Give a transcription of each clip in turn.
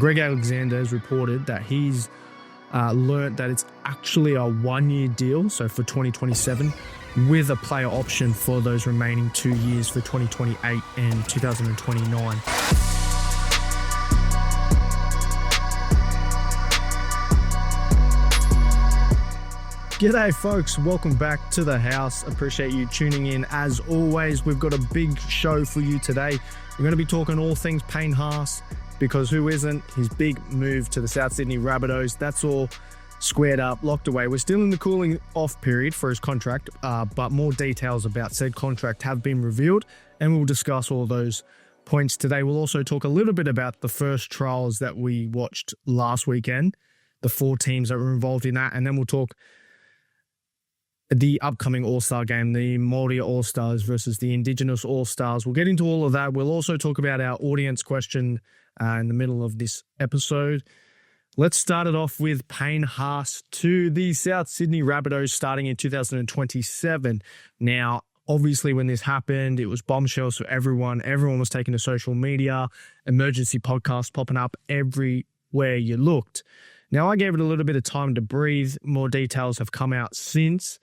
Greg Alexander has reported that he's learnt that it's actually a one-year deal, so for 2027, with a player option for those remaining 2 years for 2028 and 2029. G'day folks, welcome back to the house. Appreciate you tuning in. As always, we've got a big show for you today. We're going to be talking all things Payne Haas, because who isn't? His big move to the South Sydney Rabbitohs. That's all squared up, locked away. We're still in the cooling off period for his contract, but more details about said contract have been revealed, and we'll discuss all those points today. We'll also talk a little bit about the first trials that we watched last weekend, the 4 teams that were involved in that, and then we'll talk the upcoming All Star game, the Maoris All Stars versus the Indigenous All Stars. We'll get into all of that. We'll also talk about our audience question in the middle of this episode. Let's start it off with Payne Haas to the South Sydney Rabbitohs starting in 2027. Now, obviously, when this happened, it was bombshells for everyone. Everyone was taking to social media, emergency podcasts popping up everywhere you looked. Now, I gave it a little bit of time to breathe. More details have come out since,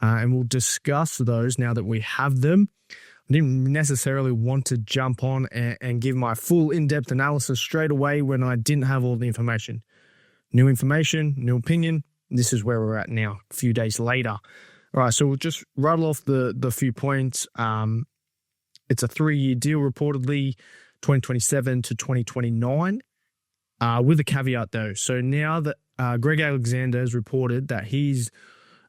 and we'll discuss those now that we have them. I didn't necessarily want to jump on and give my full in-depth analysis straight away when I didn't have all the information. New information, new opinion. This is where we're at now, a few days later. All right, so we'll just rattle off the few points. It's a 3-year deal, reportedly 2027 to 2029, with a caveat though. So now that Greg Alexander has reported that he's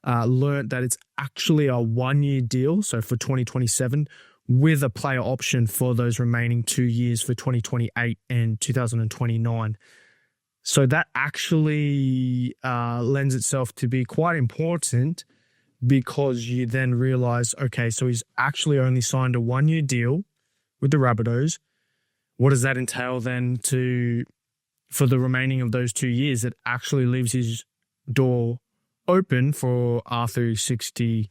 learnt that it's actually a 1-year deal, so for 2027, with a player option for those remaining 2 years for 2028 and 2029. So that actually lends itself to be quite important, because you then realize, okay, so he's actually only signed a 1-year deal with the Rabbitohs. What does that entail then for the remaining of those 2 years? It actually leaves his door open for R360.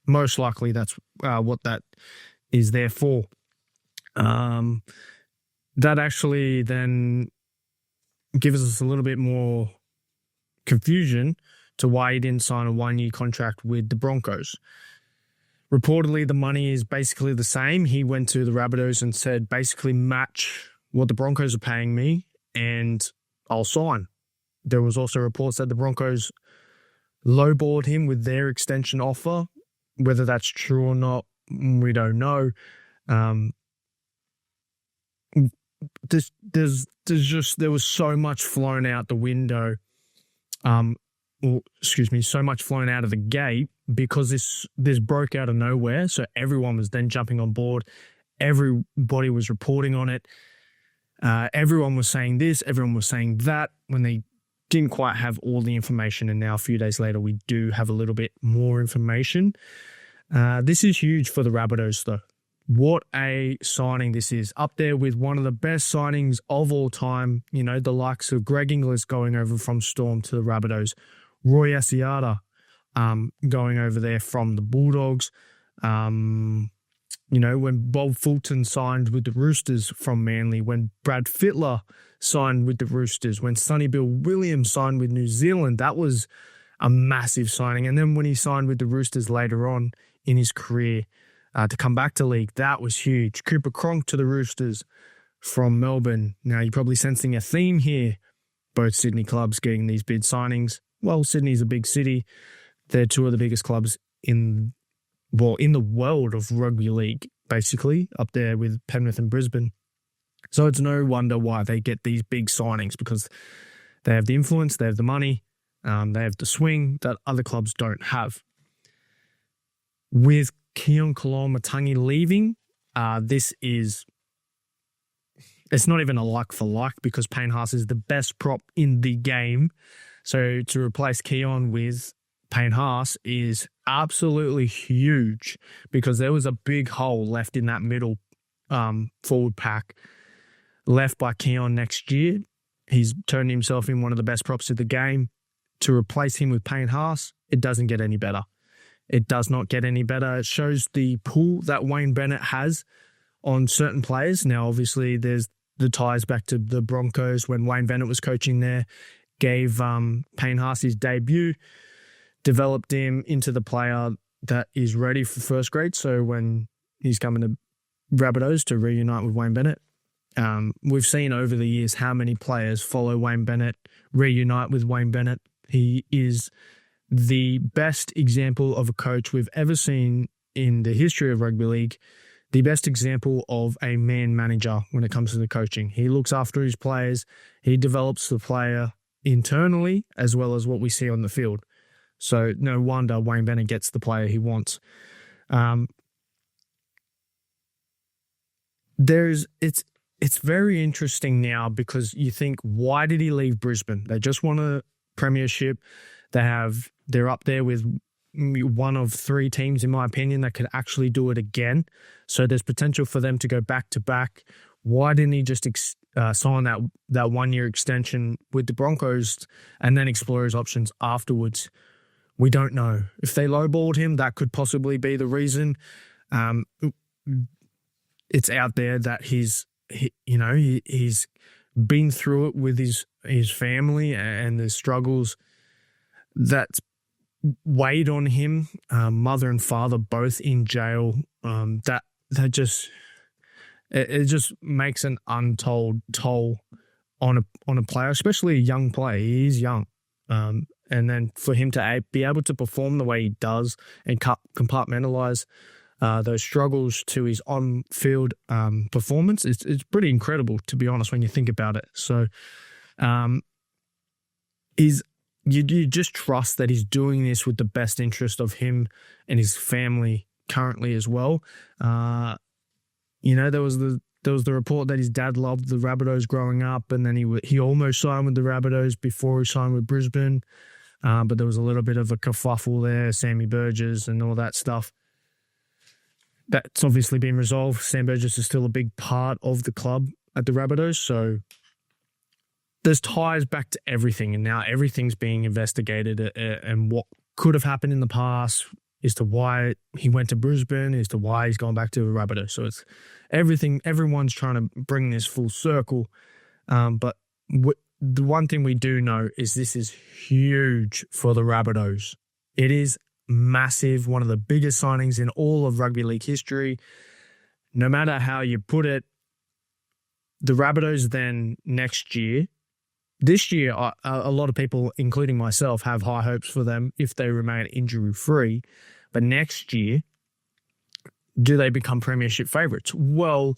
Most likely that's what that is there for. That actually then gives us a little bit more confusion to why he didn't sign a 1-year contract with the Broncos. Reportedly, the money is basically the same. He went to the Rabbitohs and said, basically match what the Broncos are paying me and I'll sign. There was also reports that the Broncos lowballed him with their extension offer. Whether that's true or not, we don't know. There was so much flown out the window. So much flown out of the gate, because this broke out of nowhere. So everyone was then jumping on board. Everybody was reporting on it. Everyone was saying this, everyone was saying that, when they didn't quite have all the information. And now a few days later, we do have a little bit more information. This is huge for the Rabbitohs though. What a signing this is. Up there with one of the best signings of all time. You know, the likes of Greg Inglis going over from Storm to the Rabbitohs. Roy Asiata going over there from the Bulldogs. You know, when Bob Fulton signed with the Roosters from Manly, when Brad Fittler signed with the Roosters, when Sonny Bill Williams signed with New Zealand, that was a massive signing. And then when he signed with the Roosters later on in his career to come back to league, that was huge. Cooper Cronk to the Roosters from Melbourne. Now, you're probably sensing a theme here. Both Sydney clubs getting these big signings. Well, Sydney's a big city. They're 2 of the biggest clubs in the world of rugby league, basically, up there with Penrith and Brisbane. So it's no wonder why they get these big signings, because they have the influence, they have the money, they have the swing that other clubs don't have. With Keon Koloamatangi leaving, it's not even a like for like, because Payne Haas is the best prop in the game. So to replace Keon with Payne Haas is absolutely huge, because there was a big hole left in that middle forward pack left by Keon next year. He's turned himself in one of the best props of the game. To replace him with Payne Haas, it doesn't get any better. It does not get any better. It shows the pull that Wayne Bennett has on certain players. Now, obviously, there's the ties back to the Broncos when Wayne Bennett was coaching there, gave Payne Haas his debut, developed him into the player that is ready for first grade. So when he's coming to Rabbitohs to reunite with Wayne Bennett, we've seen over the years how many players follow Wayne Bennett, reunite with Wayne Bennett. He is the best example of a coach we've ever seen in the history of rugby league, the best example of a man manager when it comes to the coaching. He looks after his players. He develops the player internally as well as what we see on the field. So no wonder Wayne Bennett gets the player he wants. It's very interesting now because you think, why did he leave Brisbane? They just won a premiership. They're up there with one of three teams, in my opinion, that could actually do it again. So there's potential for them to go back to back. Why didn't he just sign that 1 year extension with the Broncos and then explore his options afterwards? We don't know. If they lowballed him, that could possibly be the reason. It's out there that he's been through it with his family and the struggles that's weighed on him. Mother and father both in jail. It just makes an untold toll on a player, especially a young player. He is young. And then for him to be able to perform the way he does and compartmentalize those struggles to his on-field performance, it's pretty incredible, to be honest, when you think about it. So you just trust that he's doing this with the best interest of him and his family currently as well. There was the report that his dad loved the Rabbitohs growing up, and then he almost signed with the Rabbitohs before he signed with Brisbane. But there was a little bit of a kerfuffle there, Sammy Burgess and all that stuff. That's obviously been resolved. Sam Burgess is still a big part of the club at the Rabbitohs, so there's ties back to everything, and now everything's being investigated, and what could have happened in the past as to why he went to Brisbane, as to why he's gone back to the Rabbitohs. So it's everything. Everyone's trying to bring this full circle, but the one thing we do know is this is huge for the Rabbitohs. It is massive, one of the biggest signings in all of rugby league history. No matter how you put it, the Rabbitohs then this year, a lot of people, including myself, have high hopes for them if they remain injury-free. But next year, do they become premiership favourites? Well,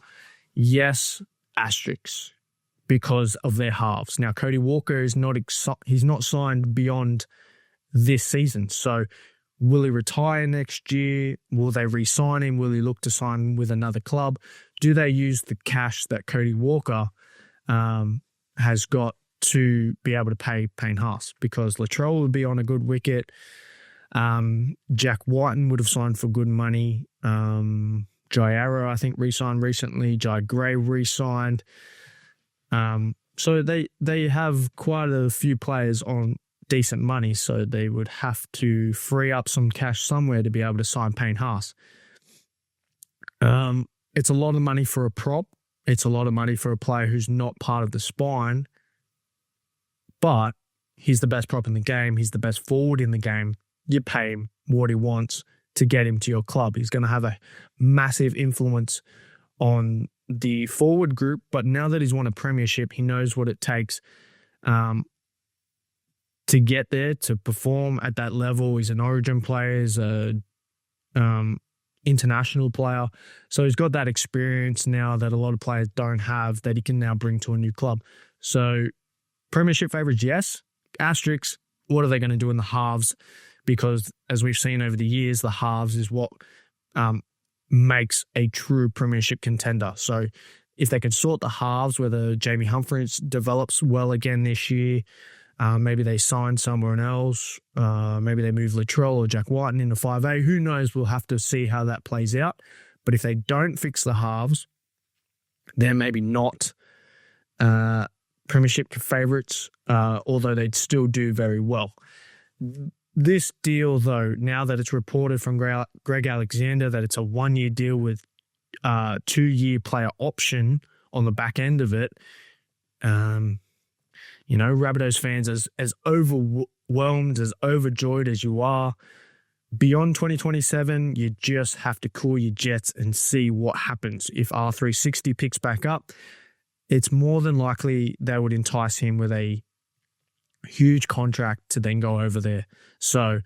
yes, asterisks, because of their halves. Now, Cody Walker is he's not signed beyond this season. So will he retire next year? Will they re-sign him? Will he look to sign with another club? Do they use the cash that Cody Walker has got to be able to pay Payne Haas? Because Latrell would be on a good wicket. Jack Whiten would have signed for good money. Jai Arrow, I think, re-signed recently. Jai Gray re-signed. So they have quite a few players on decent money, so they would have to free up some cash somewhere to be able to sign Payne Haas. It's a lot of money for a prop. It's a lot of money for a player who's not part of the spine, but he's the best prop in the game. He's the best forward in the game. You pay him what he wants to get him to your club. He's going to have a massive influence on the forward group, but now that he's won a premiership, he knows what it takes to get there, to perform at that level. He's an origin player, he's a international player. So he's got that experience now that a lot of players don't have, that he can now bring to a new club. So premiership favourites, yes. Asterisks, what are they going to do in the halves? Because as we've seen over the years, the halves is what makes a true premiership contender. So if they can sort the halves, whether Jamie Humphries develops well again this year, maybe they sign somewhere else, maybe they move Latrell or Jack Whiten into 5A, who knows? We'll have to see how that plays out. But if they don't fix the halves, they're maybe not premiership favourites, although they'd still do very well. This deal, though, now that it's reported from Greg Alexander that it's a 1 year deal with 2 year player option on the back end of it. Rabbitohs fans, as overwhelmed, as overjoyed as you are, beyond 2027, you just have to cool your jets and see what happens. If R360 picks back up, it's more than likely they would entice him with a huge contract to then go over there. So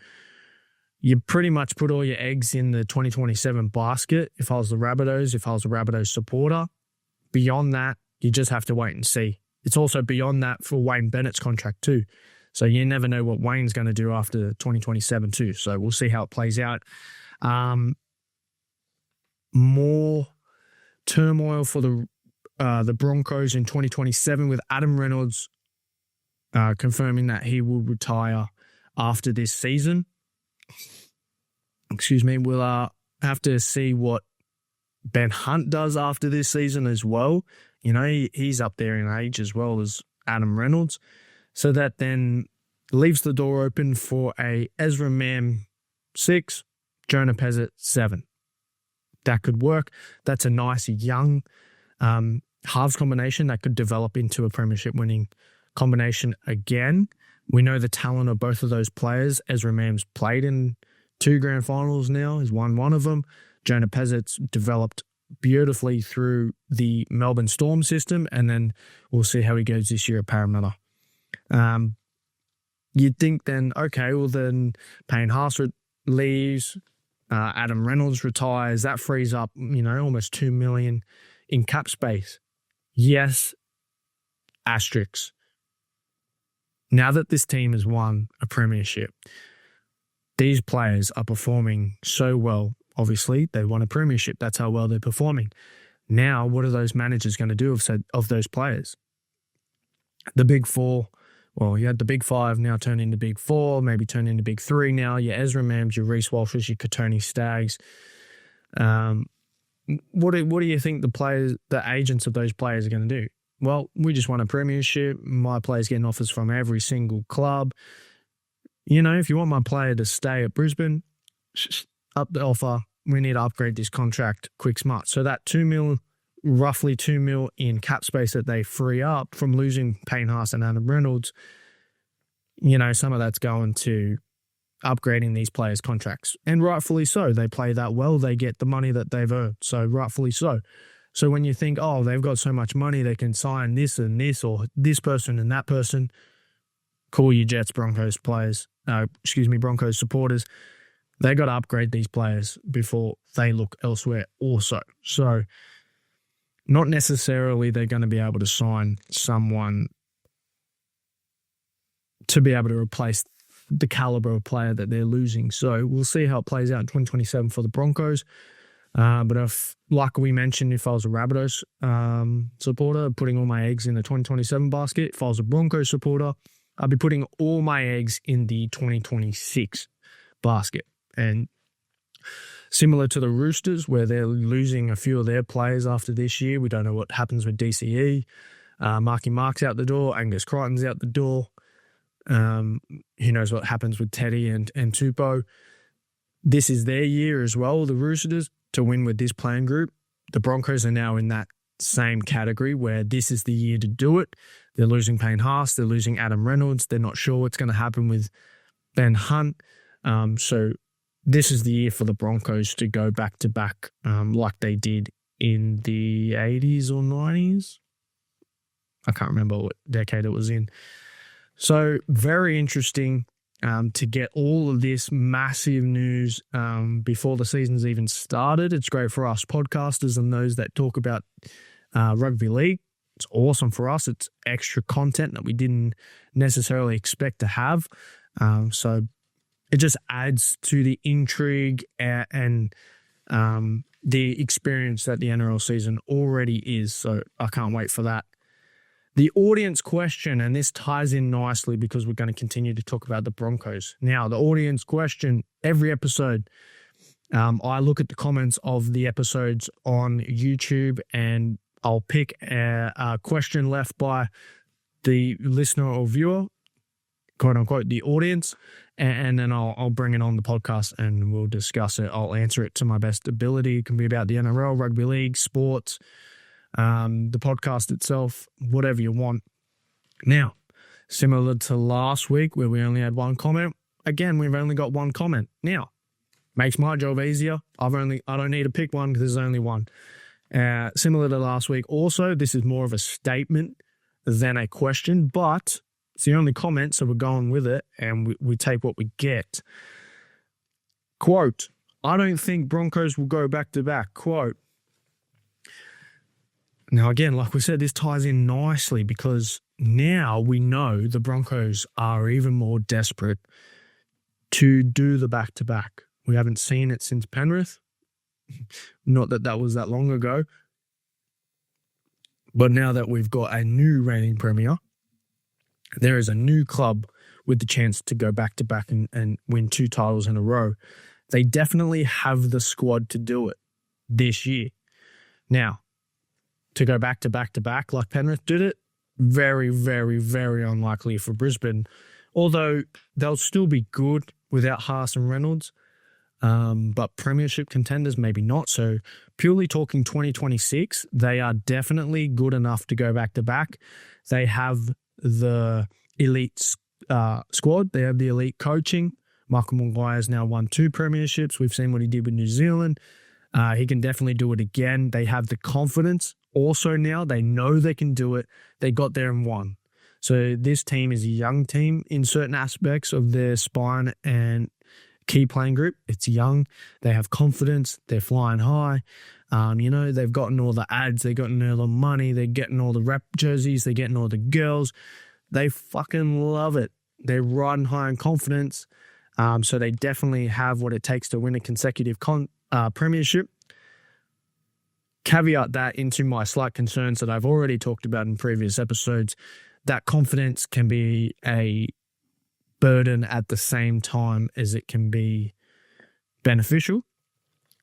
you pretty much put all your eggs in the 2027 basket if I was the Rabbitohs, if I was a Rabbitohs supporter. Beyond that, you just have to wait and see. It's also beyond that for Wayne Bennett's contract too. So you never know what Wayne's going to do after 2027 too. So we'll see how it plays out. More turmoil for the Broncos in 2027 with Adam Reynolds confirming that he will retire after this season. We'll have to see what Ben Hunt does after this season as well. He's up there in age as well as Adam Reynolds. So that then leaves the door open for a Ezra Mam 6, Jonah Pezzett 7. That could work. That's a nice young halves combination that could develop into a premiership winning combination again. We know the talent of both of those players. Ezra Mam's played in 2 grand finals now. He's won one of them. Jonah Pezzett's developed beautifully through the Melbourne Storm system, and then we'll see how he goes this year at Parramatta. You'd think then, okay, well then Payne Haas leaves, Adam Reynolds retires, that frees up, almost $2 million in cap space. Yes, asterisks. Now that this team has won a premiership, these players are performing so well. Obviously, they won a premiership. That's how well they're performing. Now, what are those managers going to do of those players? The big four, well, you had the big five now turn into big four, maybe turn into big three now. Your Ezra Mams, your Reece Walshes, your Katoni Staggs. What do you think the agents of those players are going to do? Well, we just won a premiership. My player's getting offers from every single club. If you want my player to stay at Brisbane, up the offer. We need to upgrade this contract quick smart. So that roughly $2 million in cap space that they free up from losing Payne Haas and Adam Reynolds, some of that's going to upgrading these players' contracts. And rightfully so. They play that well. They get the money that they've earned. So rightfully so. So when you think, oh, they've got so much money, they can sign this and this or this person and that person, call your Jets, Broncos players, Broncos supporters. They got to upgrade these players before they look elsewhere also. So not necessarily they're going to be able to sign someone to be able to replace the caliber of player that they're losing. So we'll see how it plays out in 2027 for the Broncos. But if, like we mentioned, if I was a Rabbitohs supporter, putting all my eggs in the 2027 basket. If I was a Broncos supporter, I'd be putting all my eggs in the 2026 basket. And similar to the Roosters, where they're losing a few of their players after this year, we don't know what happens with DCE. Marky Mark's out the door. Angus Crichton's out the door. Who knows what happens with Teddy and Tupou. This is their year as well, the Roosters, to win with this playing group. The Broncos are now in that same category where this is the year to do it. They're losing Payne Haas. They're losing Adam Reynolds. They're not sure what's going to happen with Ben Hunt. So this is the year for the Broncos to go back-to-back like they did in the 80s or 90s. I can't remember what decade it was in. So very interesting to get all of this massive news before the season's even started. It's great for us podcasters and those that talk about rugby league. It's awesome for us. It's extra content that we didn't necessarily expect to have. So it just adds to the intrigue and the experience that the NRL season already is. So I can't wait for that. The audience question, and this ties in nicely because we're going to continue to talk about the Broncos. Now, the audience question, every episode, I look at the comments of the episodes on YouTube and I'll pick a question left by the listener or viewer, quote unquote, the audience, and then I'll bring it on the podcast and we'll discuss it. I'll answer it to my best ability. It can be about the NRL, rugby league, sports, the podcast itself, whatever you want. Now, similar to last week where we only had one comment, again, we've only got one comment. Now, makes my job easier. I don't need to pick one because there's only one. Similar to last week. Also, this is more of a statement than a question, but it's the only comment, so we're going with it and we take what we get. Quote, I don't think Broncos will go back to back. Quote. Now, again, like we said, this ties in nicely because now we know the Broncos are even more desperate to do the back-to-back. We haven't seen it since Penrith. Not that that was that long ago. But now that we've got a new reigning premier, there is a new club with the chance to go back-to-back and win 2 titles in a row. They definitely have the squad to do it this year. Now, to go back-to-back like Penrith did it, very, very, very unlikely for Brisbane. Although they'll still be good without Haas and Reynolds. But premiership contenders, maybe not. So purely talking 2026, they are definitely good enough to go back-to-back. They have the elite squad. They have the elite coaching. Michael Maguire's now won 2 premierships. We've seen what he did with New Zealand. He can definitely do it again. They have the confidence. Also now, they know they can do it. They got there and won. So this team is a young team in certain aspects of their spine and key playing group. It's young. They have confidence. They're flying high. They've gotten all the ads. They've gotten all the money. They're getting all the rep jerseys. They're getting all the girls. They fucking love it. They're riding high in confidence. So they definitely have what it takes to win a consecutive premiership. Caveat that into my slight concerns that I've already talked about in previous episodes. That confidence can be a burden at the same time as it can be beneficial.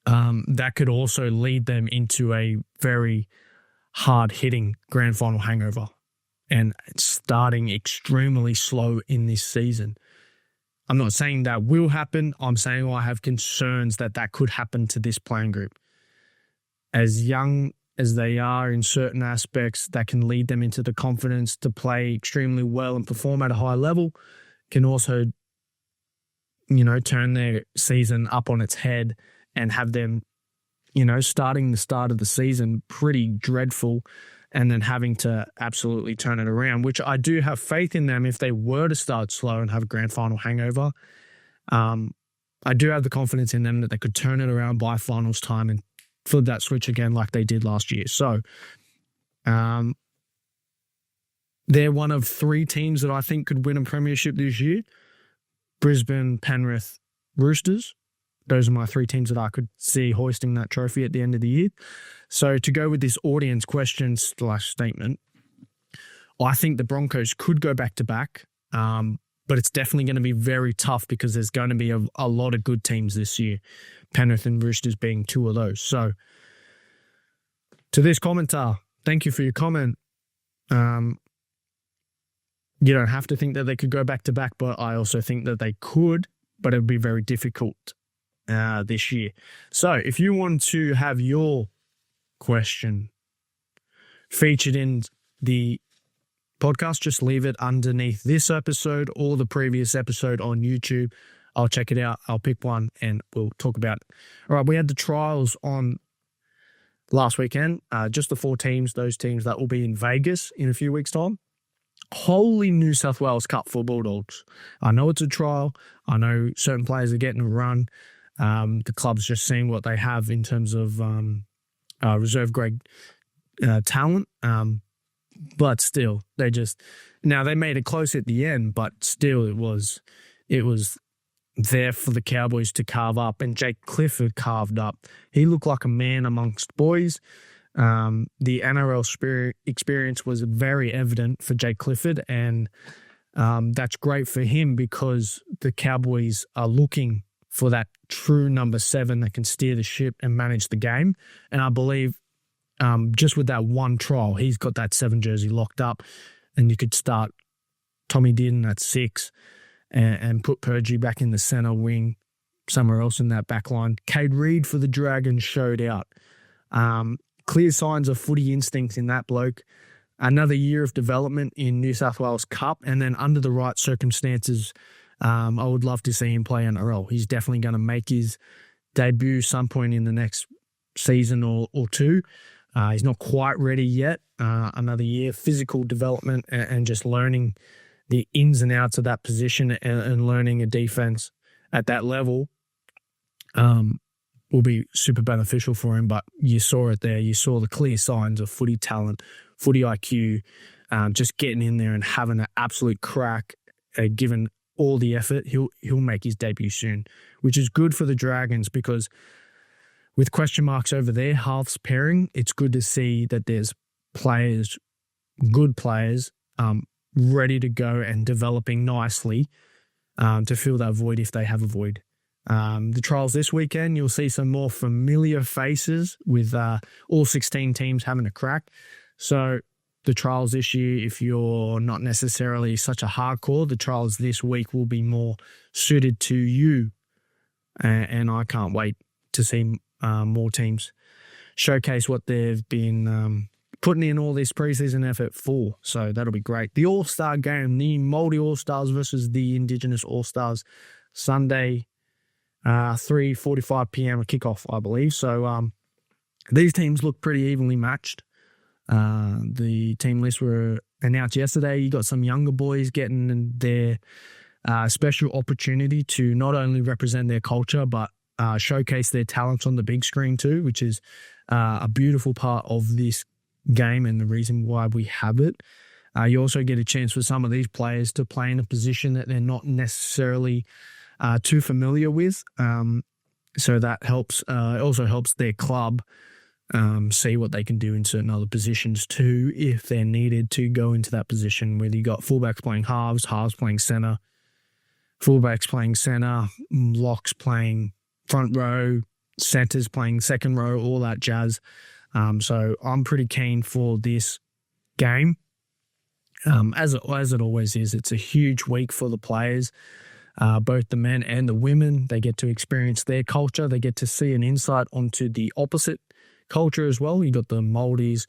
That could also lead them into a very hard-hitting grand final hangover and starting extremely slow in this season. I'm not saying that will happen. I'm saying I have concerns that could happen to this playing group. As young as they are in certain aspects, that can lead them into the confidence to play extremely well and perform at a high level, can also, turn their season up on its head and have them, starting the start of the season pretty dreadful and then having to absolutely turn it around, which I do have faith in them if they were to start slow and have a grand final hangover. I do have the confidence in them that they could turn it around by finals time and flip that switch again like they did last year. So they're one of 3 teams that I think could win a premiership this year. Brisbane, Penrith, Roosters. Those are my 3 teams that I could see hoisting that trophy at the end of the year. So to go with this audience question / statement, I think the Broncos could go back-to-back, but it's definitely going to be very tough because there's going to be a lot of good teams this year, Penrith and Roosters being 2 of those. So to this commenter, thank you for your comment. You don't have to think that they could go back-to-back, but I also think that they could, but it would be very difficult this year. So if you want to have your question featured in the podcast, just leave it underneath this episode or the previous episode on YouTube. I'll check it out. I'll pick one and we'll talk about it. All right, we had the trials on last weekend, just the 4 teams, those teams that will be in Vegas in a few weeks' time. Holy New South Wales Cup for Bulldogs. I know it's a trial. I know certain players are getting a run. The club's just seeing what they have in terms of reserve grade talent. But still, they made it close at the end, but still it was there for the Cowboys to carve up, and Jake Clifford carved up. He looked like a man amongst boys. The NRL experience was very evident for Jake Clifford, and that's great for him because the Cowboys are looking for that true number 7 that can steer the ship and manage the game. And I believe just with that one trial, he's got that 7 jersey locked up, and you could start Tommy Dearden at 6 and put Purgey back in the center wing somewhere else in that back line. Cade Reed for the Dragons showed out. clear signs of footy instincts in that bloke. Another year of development in New South Wales Cup, and then under the right circumstances, I would love to see him play NRL. He's definitely going to make his debut some point in the next season or two. He's not quite ready yet. Another year, physical development and just learning the ins and outs of that position and learning a defense at that level will be super beneficial for him. But you saw it there. You saw the clear signs of footy talent, footy IQ, just getting in there and having an absolute crack, given all the effort. He'll make his debut soon, which is good for the Dragons because with question marks over their halves pairing, it's good to see that there's players, good players, ready to go and developing nicely to fill that void if they have a void. The trials this weekend, you'll see some more familiar faces with all 16 teams having a crack. So the trials this year, if you're not necessarily such a hardcore, the trials this week will be more suited to you. And I can't wait to see more teams showcase what they've been putting in all this preseason effort for. So that'll be great. The All-Star game, the Māori All Stars versus the Indigenous All Stars, Sunday, 3:45 p.m. a kickoff, I believe. So these teams look pretty evenly matched. The team lists were announced yesterday. You got some younger boys getting their special opportunity to not only represent their culture, but showcase their talents on the big screen too, which is a beautiful part of this game and the reason why we have it. You also get a chance for some of these players to play in a position that they're not necessarily too familiar with. So that helps. It also helps their club see what they can do in certain other positions too, if they're needed to go into that position, whether you got fullbacks playing halves playing center, fullbacks playing center, locks playing front row, centers playing second row, all that jazz. So I'm pretty keen for this game. As it always is, it's a huge week for the players, both the men and the women. They get to experience their culture. They get to see an insight onto the opposite culture as well. You got the Māoris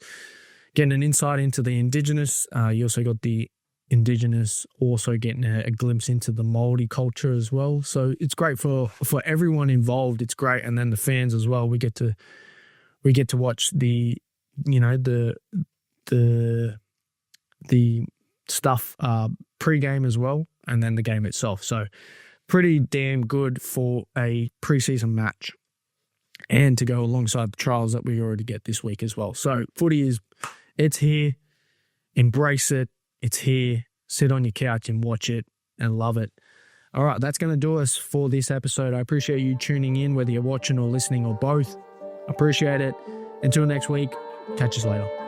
getting an insight into the Indigenous. You also got the Indigenous also getting a glimpse into the Māori culture as well. So it's great for everyone involved. It's great, and then the fans as well. We get to watch the stuff pre-game as well, and then the game itself. So pretty damn good for a preseason match, and to go alongside the trials that we already get this week as well. So footy it's here. Embrace it. It's here. Sit on your couch and watch it and love it. All right, that's going to do us for this episode. I appreciate you tuning in, whether you're watching or listening or both. Appreciate it. Until next week, catch us later.